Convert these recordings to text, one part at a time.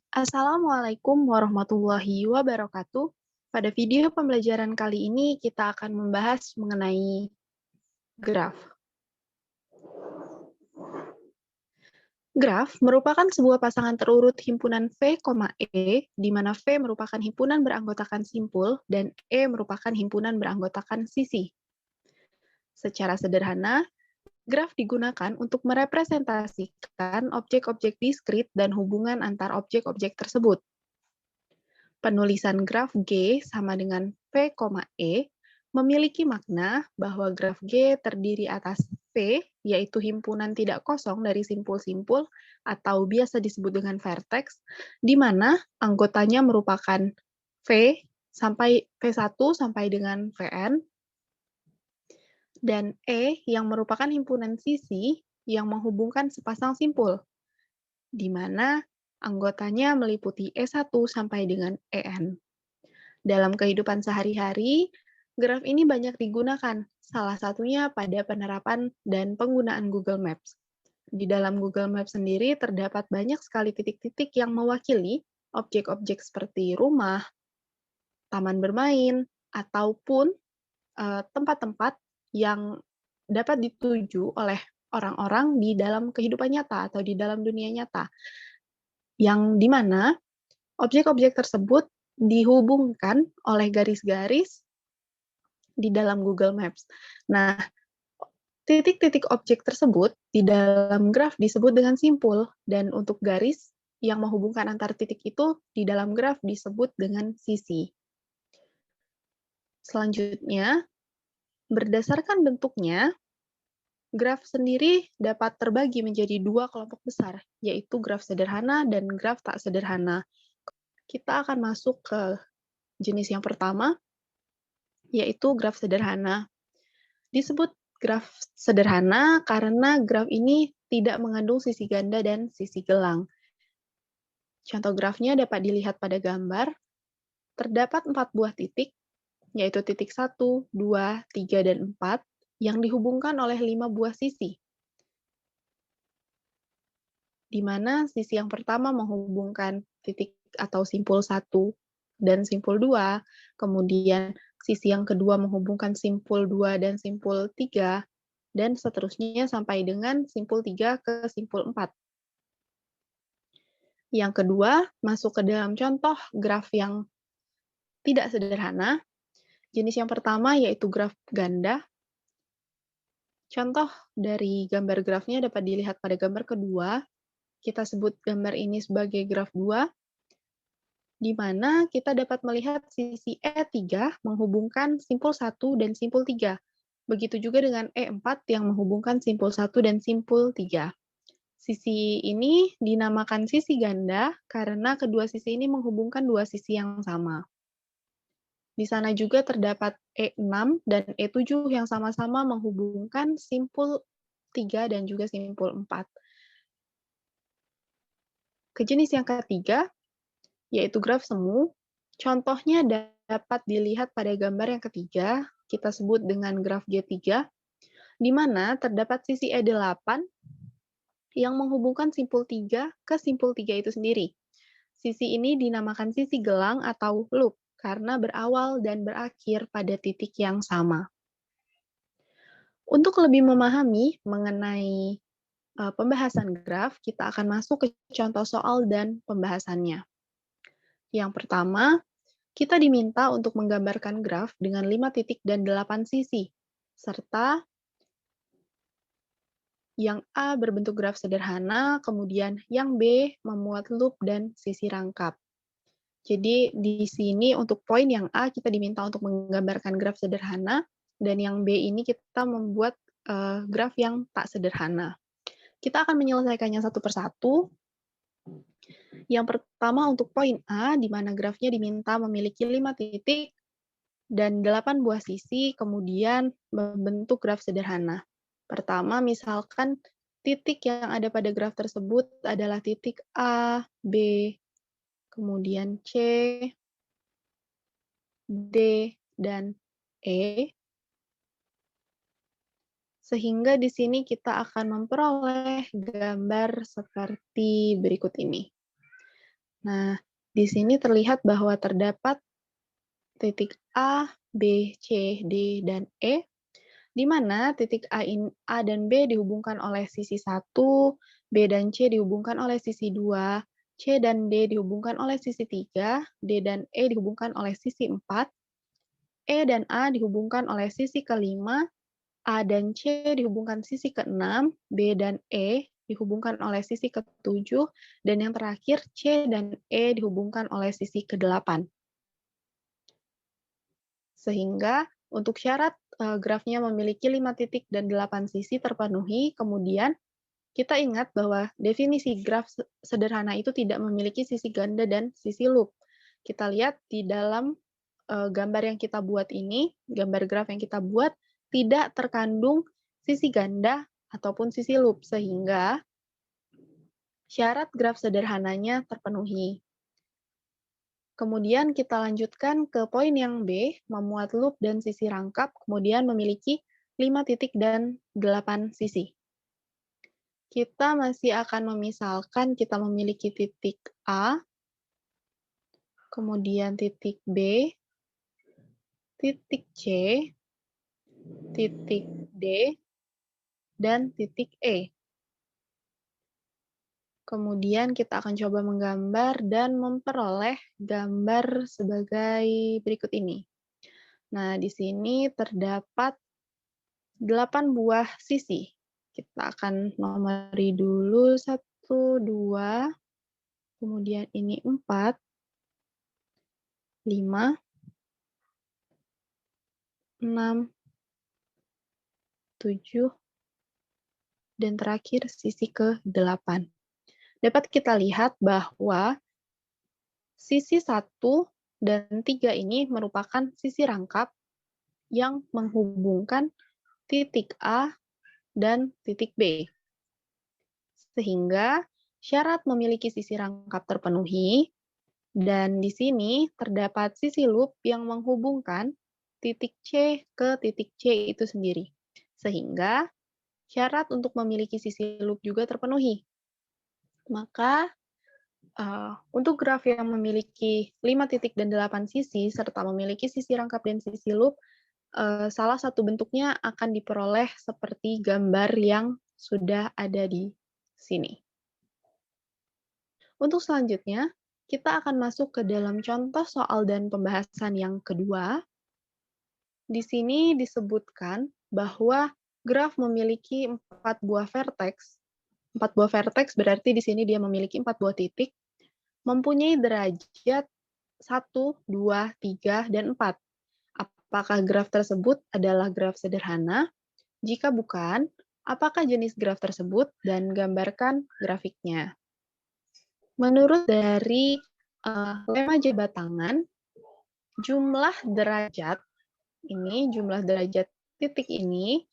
Assalamualaikum warahmatullahi wabarakatuh. Pada video pembelajaran kali ini kita akan membahas mengenai graf. Graf merupakan sebuah pasangan terurut himpunan V, E, di mana V merupakan himpunan beranggotakan simpul dan E merupakan himpunan beranggotakan sisi. Secara sederhana, graf digunakan untuk merepresentasikan objek-objek diskrit dan hubungan antar objek-objek tersebut. Penulisan graf G sama dengan V, E memiliki makna bahwa graf G terdiri atas V, yaitu himpunan tidak kosong dari simpul-simpul atau biasa disebut dengan vertex, di mana anggotanya merupakan V sampai V1 sampai dengan Vn, dan E yang merupakan himpunan sisi yang menghubungkan sepasang simpul, di mana anggotanya meliputi E1 sampai dengan En. Dalam kehidupan sehari-hari, graf ini banyak digunakan, salah satunya pada penerapan dan penggunaan Google Maps. Di dalam Google Maps sendiri terdapat banyak sekali titik-titik yang mewakili objek-objek seperti rumah, taman bermain, ataupun tempat-tempat yang dapat dituju oleh orang-orang di dalam kehidupan nyata atau di dalam dunia nyata, yang di mana objek-objek tersebut dihubungkan oleh garis-garis di dalam Google Maps. Nah, titik-titik objek tersebut di dalam graf disebut dengan simpul, dan untuk garis yang menghubungkan antar titik itu di dalam graf disebut dengan sisi. Selanjutnya, berdasarkan bentuknya, graf sendiri dapat terbagi menjadi dua kelompok besar, yaitu graf sederhana dan graf tak sederhana. Kita akan masuk ke jenis yang pertama, yaitu graf sederhana. Disebut graf sederhana karena graf ini tidak mengandung sisi ganda dan sisi gelang. Contoh grafnya dapat dilihat pada gambar. Terdapat 4 buah titik, yaitu titik 1, 2, 3, dan 4, yang dihubungkan oleh 5 buah sisi, di mana sisi yang pertama menghubungkan titik atau simpul 1 dan simpul 2, kemudian sisi yang kedua menghubungkan simpul 2 dan simpul 3, dan seterusnya sampai dengan simpul 3 ke simpul 4. Yang kedua, masuk ke dalam contoh graf yang tidak sederhana. Jenis yang pertama yaitu graf ganda. Contoh dari gambar grafnya dapat dilihat pada gambar kedua. Kita sebut gambar ini sebagai graf 2, di mana kita dapat melihat sisi E3 menghubungkan simpul 1 dan simpul 3. Begitu juga dengan E4 yang menghubungkan simpul 1 dan simpul 3. Sisi ini dinamakan sisi ganda karena kedua sisi ini menghubungkan dua sisi yang sama. Di sana juga terdapat E6 dan E7 yang sama-sama menghubungkan simpul 3 dan juga simpul 4. Ke jenis yang ketiga, yaitu graf semu. Contohnya dapat dilihat pada gambar yang ketiga, kita sebut dengan graf G3, di mana terdapat sisi E8 yang menghubungkan simpul 3 ke simpul 3 itu sendiri. Sisi ini dinamakan sisi gelang atau loop, karena berawal dan berakhir pada titik yang sama. Untuk lebih memahami mengenai pembahasan graf, kita akan masuk ke contoh soal dan pembahasannya. Yang pertama, kita diminta untuk menggambarkan graf dengan 5 titik dan 8 sisi, serta yang A berbentuk graf sederhana, kemudian yang B memuat loop dan sisi rangkap. Jadi di sini untuk poin yang A kita diminta untuk menggambarkan graf sederhana, dan yang B ini kita membuat graf yang tak sederhana. Kita akan menyelesaikannya satu persatu. Yang pertama untuk poin A, di mana grafnya diminta memiliki 5 titik dan 8 buah sisi, kemudian membentuk graf sederhana. Pertama, misalkan titik yang ada pada graf tersebut adalah titik A, B, kemudian C, D, dan E, sehingga di sini kita akan memperoleh gambar seperti berikut ini. Nah, di sini terlihat bahwa terdapat titik A, B, C, D, dan E, di mana titik A dan B dihubungkan oleh sisi 1, B dan C dihubungkan oleh sisi 2, C dan D dihubungkan oleh sisi 3, D dan E dihubungkan oleh sisi 4, E dan A dihubungkan oleh sisi kelima, A dan C dihubungkan sisi keenam, B dan E dihubungkan oleh sisi ketujuh, dan yang terakhir C dan E dihubungkan oleh sisi kedelapan. Sehingga untuk syarat grafnya memiliki 5 titik dan 8 sisi terpenuhi, kemudian kita ingat bahwa definisi graf sederhana itu tidak memiliki sisi ganda dan sisi loop. Kita lihat di dalam gambar yang kita buat ini, gambar graf yang kita buat, tidak terkandung sisi ganda ataupun sisi loop, sehingga syarat graf sederhananya terpenuhi. Kemudian kita lanjutkan ke poin yang B, memuat loop dan sisi rangkap, kemudian memiliki 5 titik dan 8 sisi. Kita masih akan memisalkan kita memiliki titik A, kemudian titik B, titik C, titik D, dan titik E. Kemudian kita akan coba menggambar dan memperoleh gambar sebagai berikut ini. Nah, di sini terdapat 8 buah sisi. Kita akan nomori dulu 1, 2, kemudian ini 4, 5, 6, 7, dan terakhir sisi ke-8. Dapat kita lihat bahwa sisi 1 dan 3 ini merupakan sisi rangkap yang menghubungkan titik A dan titik B. Sehingga syarat memiliki sisi rangkap terpenuhi, dan di sini terdapat sisi loop yang menghubungkan titik C ke titik C itu sendiri. Sehingga syarat untuk memiliki sisi loop juga terpenuhi. Maka untuk graf yang memiliki 5 titik dan 8 sisi, serta memiliki sisi rangkap dan sisi loop, salah satu bentuknya akan diperoleh seperti gambar yang sudah ada di sini. Untuk selanjutnya, kita akan masuk ke dalam contoh soal dan pembahasan yang kedua. Di sini disebutkan bahwa graf memiliki 4 buah vertex. 4 buah vertex berarti di sini dia memiliki 4 buah titik, mempunyai derajat 1, 2, 3, dan 4. Apakah graf tersebut adalah graf sederhana? Jika bukan, apakah jenis graf tersebut dan gambarkan grafiknya. Menurut dari lema jabat tangan, jumlah derajat jumlah derajat titik ini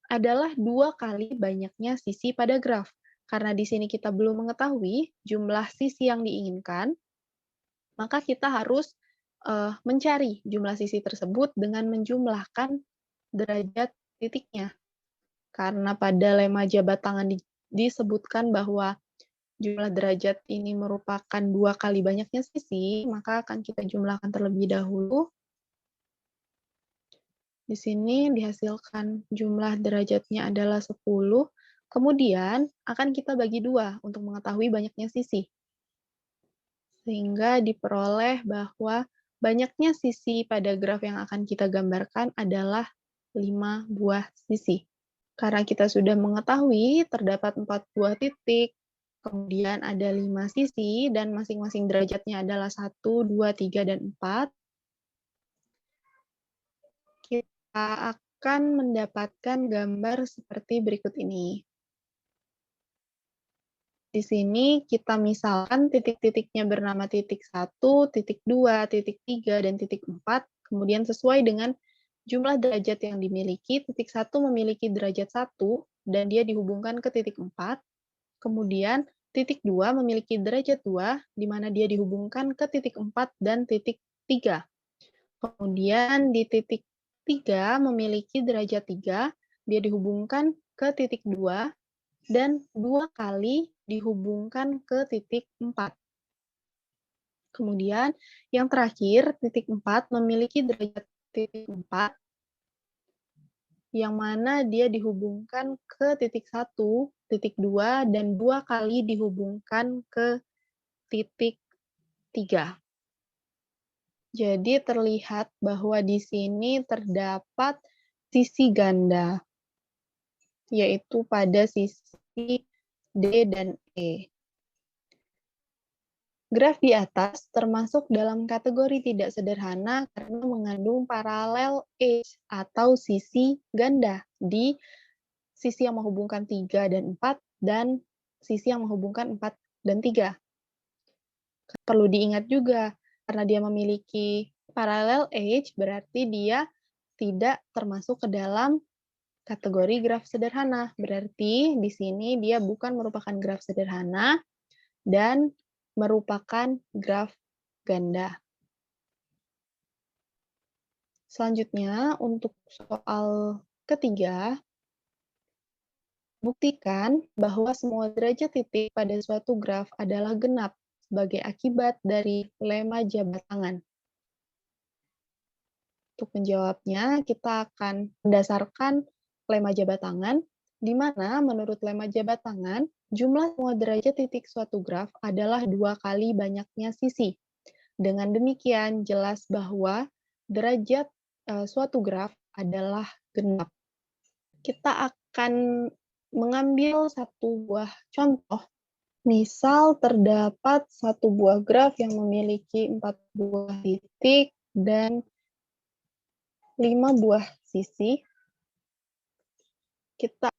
adalah 2 kali banyaknya sisi pada graf. Karena di sini kita belum mengetahui jumlah sisi yang diinginkan, maka kita harus mencari jumlah sisi tersebut dengan menjumlahkan derajat titiknya. Karena pada lema jabat tangan disebutkan bahwa jumlah derajat ini merupakan 2 kali banyaknya sisi, maka akan kita jumlahkan terlebih dahulu. Di sini dihasilkan jumlah derajatnya adalah 10, kemudian akan kita bagi 2 untuk mengetahui banyaknya sisi. Sehingga diperoleh bahwa banyaknya sisi pada graf yang akan kita gambarkan adalah 5 buah sisi. Karena kita sudah mengetahui terdapat 4 buah titik, kemudian ada 5 sisi, dan masing-masing derajatnya adalah 1, 2, 3, dan 4, kita akan mendapatkan gambar seperti berikut ini. Di sini kita misalkan titik-titiknya bernama titik 1, titik 2, titik 3, dan titik 4, kemudian sesuai dengan jumlah derajat yang dimiliki, titik 1 memiliki derajat 1, dan dia dihubungkan ke titik 4, kemudian titik 2 memiliki derajat 2, di mana dia dihubungkan ke titik 4 dan titik 3. Kemudian di titik 3 memiliki derajat 3, dia dihubungkan ke titik 2, dan 2 kali dihubungkan ke titik 4. Kemudian yang terakhir, titik 4 memiliki derajat titik 4, yang mana dia dihubungkan ke titik 1, titik 2, dan 2 kali dihubungkan ke titik 3. Jadi terlihat bahwa di sini terdapat sisi ganda, yaitu pada sisi D dan E. Graf di atas termasuk dalam kategori tidak sederhana karena mengandung paralel edge atau sisi ganda di sisi yang menghubungkan 3 dan 4 dan sisi yang menghubungkan 4 dan 3. Perlu diingat juga, karena dia memiliki parallel edge, berarti dia tidak termasuk ke dalam kategori graf sederhana. Berarti di sini dia bukan merupakan graf sederhana dan merupakan graf ganda. Selanjutnya, untuk soal ketiga, buktikan bahwa semua derajat titik pada suatu graf adalah genap sebagai akibat dari lema jabat tangan. Untuk menjawabnya, kita akan mendasarkan lema jabat tangan, di mana menurut lema jabat tangan, jumlah semua derajat titik suatu graf adalah 2 kali banyaknya sisi. Dengan demikian, jelas bahwa derajat suatu graf adalah genap. Kita akan mengambil satu buah contoh. Misal terdapat satu buah graf yang memiliki 4 buah titik dan 5 buah sisi. Kita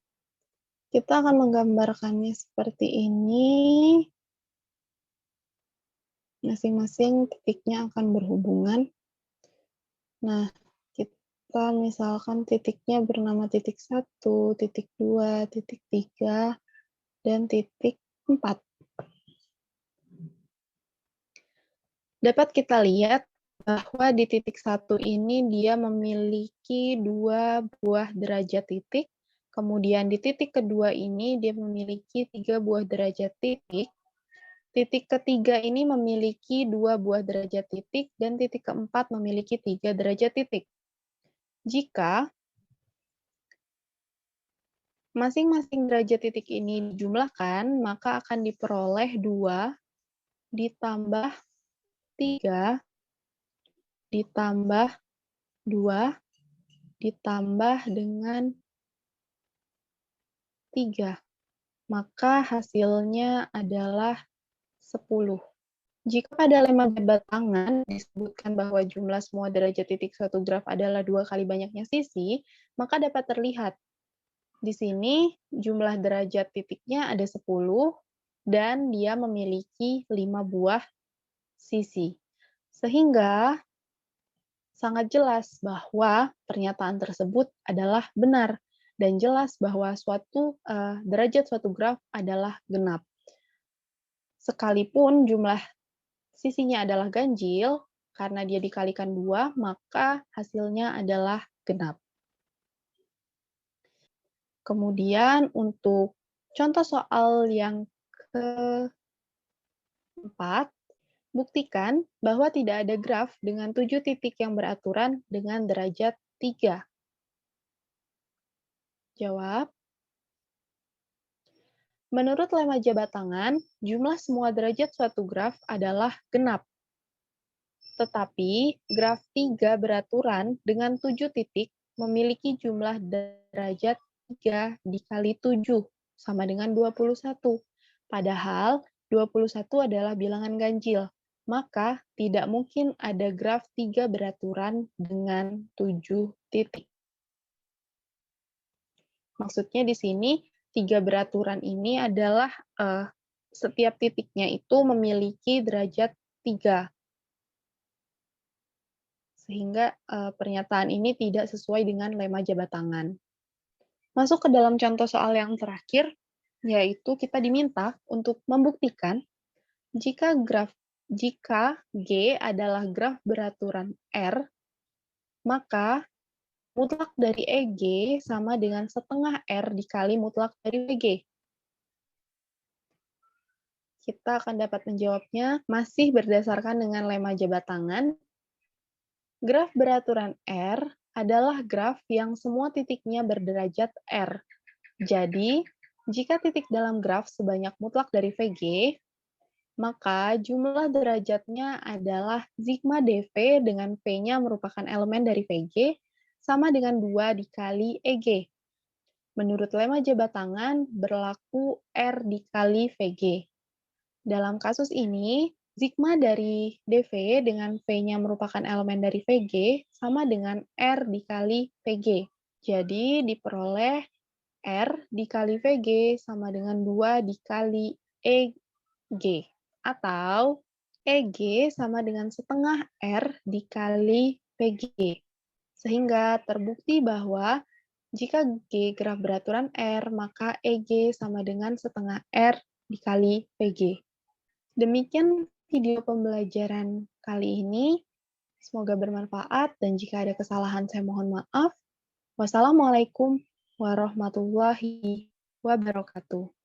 akan menggambarkannya seperti ini. Masing-masing titiknya akan berhubungan. Nah, kita misalkan titiknya bernama titik 1, titik 2, titik 3, dan titik 4. Dapat kita lihat bahwa di titik 1 ini dia memiliki 2 buah derajat titik, kemudian di titik kedua ini dia memiliki 3 buah derajat titik, titik ketiga ini memiliki 2 buah derajat titik, dan titik keempat memiliki 3 derajat titik. Jika masing-masing derajat titik ini dijumlahkan, maka akan diperoleh 2 ditambah 3 ditambah 2 ditambah dengan 3. Maka hasilnya adalah 10. Jika pada lema jabat tangan disebutkan bahwa jumlah semua derajat titik suatu graf adalah 2 kali banyaknya sisi, maka dapat terlihat di sini jumlah derajat titiknya ada 10 dan dia memiliki 5 buah sisi. Sehingga sangat jelas bahwa pernyataan tersebut adalah benar dan jelas bahwa derajat suatu graf adalah genap. Sekalipun jumlah sisinya adalah ganjil, karena dia dikalikan 2, maka hasilnya adalah genap. Kemudian untuk contoh soal yang keempat, buktikan bahwa tidak ada graf dengan 7 titik yang beraturan dengan derajat 3. Jawab. Menurut lema jabat tangan, jumlah semua derajat suatu graf adalah genap. Tetapi graf 3 beraturan dengan 7 titik memiliki jumlah derajat 3 dikali 7 sama dengan 21. Padahal 21 adalah bilangan ganjil. Maka tidak mungkin ada graf 3 beraturan dengan 7 titik. Maksudnya di sini 3 beraturan ini adalah setiap titiknya itu memiliki derajat 3. Sehingga pernyataan ini tidak sesuai dengan lema jabat tangan. Masuk ke dalam contoh soal yang terakhir, yaitu kita diminta untuk membuktikan jika G adalah graf beraturan R, maka mutlak dari EG sama dengan setengah R dikali mutlak dari WG. kita akan dapat menjawabnya masih berdasarkan dengan lema jabat tangan. Graf beraturan R adalah graf yang semua titiknya berderajat R. Jadi, jika titik dalam graf sebanyak mutlak dari VG, maka jumlah derajatnya adalah sigma dV dengan V-nya merupakan elemen dari VG sama dengan 2 dikali EG. Menurut lema jabat tangan, berlaku R dikali VG. Dalam kasus ini, sigma dari dV dengan V-nya merupakan elemen dari VG sama dengan R dikali VG. Jadi diperoleh R dikali VG sama dengan 2 dikali EG. Atau EG sama dengan setengah R dikali VG. Sehingga terbukti bahwa jika G graf beraturan R, maka EG sama dengan setengah R dikali VG. Demikian video pembelajaran kali ini. Semoga bermanfaat dan jika ada kesalahan saya mohon maaf. Wassalamualaikum warahmatullahi wabarakatuh.